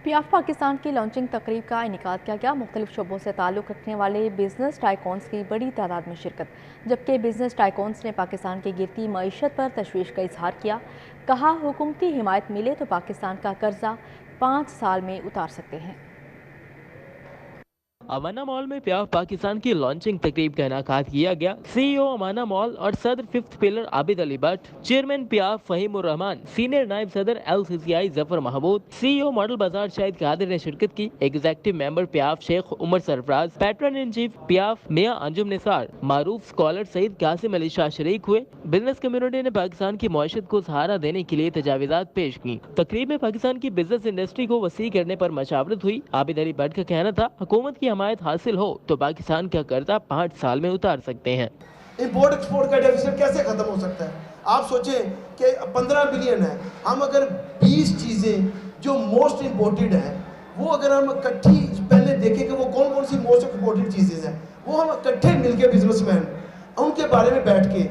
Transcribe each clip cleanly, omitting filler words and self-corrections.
PIAF Pakistan کی launching تقریب کا انعقاد کیا گیا۔ مختلف شعبوں سے تعلق رکھنے والے بزنس ٹائکونز کی بڑی تعداد میں شرکت، جبکہ بزنس ٹائکونز نے پاکستان کی گرتی معیشت پر تشویش کا اظہار کیا۔ کہا حکومتی حمایت ملے تو پاکستان کا قرضہ 5 سال میں اتار سکتے ہیں۔ امانہ مال میں پیاف پاکستان کی لانچنگ تقریب کا انعقاد کیا گیا۔ سی ای او امانہ مال اور صدر fifth pillar Abid Ali Butt, chairman PIAF Fahim ur-Rehman, senior نائب صدر LCCI Zafar Mahmood, C E O model Bazaar Shahid قادر نے شرکت کی۔ Executive member پیاف Sheikh Umar Sarfaraz, pattern in chief پیاف میاں انجم نثار، معروف اسکالر سید قاسم علی شاہ شریک ہوئے۔ بزنس کمیونٹی نے پاکستان کی معیشت کو سہارا دینے کے لیے تجاویزات پیش کی۔ تقریب میں پاکستان کی بزنس انڈسٹری کو وسیع کرنے پر مشاورت ہوئی۔ عابد علی بٹ کا کہنا تھا حکومت کی حمایت حاصل ہو تو پاکستان کا قرضہ 5 سال میں اتار سکتے ہیں۔ امپورٹ ایکسپورٹ کا ڈیفیسٹ کیسے ختم ہو سکتا ہے؟ آپ سوچیں کہ 15 بلین ہے، ہم اگر 20 چیزیں جو موسٹ امپورٹڈ ہیں وہ اگر ہم اکٹھی پہلے دیکھیں کہ وہ کون کون سی موسٹ امپورٹڈ چیزیں ہیں، وہ ہم اکٹھے مل کے بزنس مین ان کے بارے میں بیٹھ کے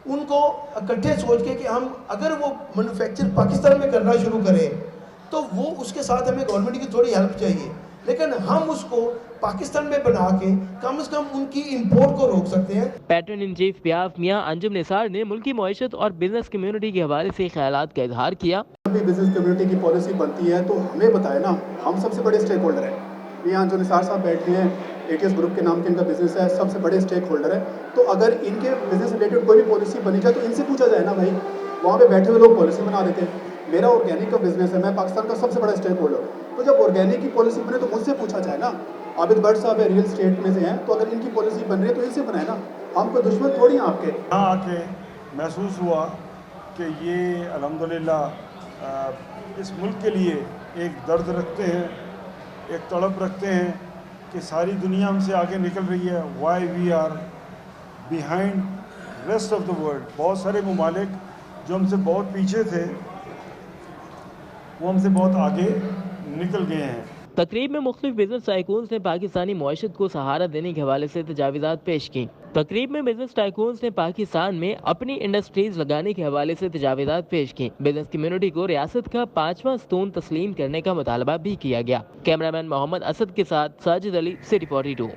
ان کو اکٹھے سوچ کے کہ ہم اگر وہ مینوفیکچر پاکستان میں کرنا شروع کریں تو وہ اس کے ساتھ ہمیں گورنمنٹ کی تھوڑی ہیلپ چاہیے، لیکن ہم اس کو پاکستان میں بنا کے کم از کم ان کی امپورٹ کو روک سکتے ہیں۔ پیٹرن ان چیف پیاف میاں انجم نثار نے ملکی معیشت اور بزنس کمیونٹی کے حوالے سے خیالات کا اظہار کیا۔ جب بھی بزنس کمیونٹی کی پالیسی بنتی ہے تو ہمیں بتائے نا، ہم سب سے بڑے اسٹیک ہولڈر ہیں۔ یہاں جو نثار صاحب بیٹھے ہیں، ATS گروپ کے نام کے ان کا بزنس ہے، سب سے بڑے اسٹیک ہولڈر ہے، تو اگر ان کے بزنس ریلیٹڈ کوئی بھی پالیسی بنی جائے تو ان سے پوچھا جائے نا بھائی، وہاں پہ بیٹھے ہوئے لوگ پالیسی بنا دیتے ہیں۔ میرا آرگینک کا بزنس ہے، میں پاکستان کا سب سے بڑا اسٹیک ہولڈر ہوں، تو جب آرگینک کی پالیسی بنے تو مجھ سے پوچھا جائے نا۔ عابد بٹ صاحب ہے، ریئل اسٹیٹ میں سے ہیں، تو اگر ان کی پالیسی بن رہی ہے تو ان سے بنائے نا، ہم کوئی دشمن تھوڑی ہیں آپ کے۔ یہاں آ کے محسوس ہوا کہ یہ الحمدللہ اس ملک کے لیے ایک درد رکھتے ہیں، ایک تڑپ رکھتے ہیں کہ ساری دنیا ہم سے آگے نکل رہی ہے۔ Why we are behind rest of the world. بہت سارے ممالک جو ہم سے بہت پیچھے تھے وہ ہم سے بہت آگے نکل گئے ہیں۔ تقریب میں مختلف بزنس ٹائکونز نے پاکستانی معیشت کو سہارا دینے کے حوالے سے تجاویزات پیش کی۔ تقریب میں بزنس ٹائکونز نے پاکستان میں اپنی انڈسٹریز لگانے کے حوالے سے تجاویزات پیش کی۔ بزنس کمیونٹی کو ریاست کا 5واں ستون تسلیم کرنے کا مطالبہ بھی کیا گیا۔ کیمرامین محمد اسد کے ساتھ ساجد علی، City 42۔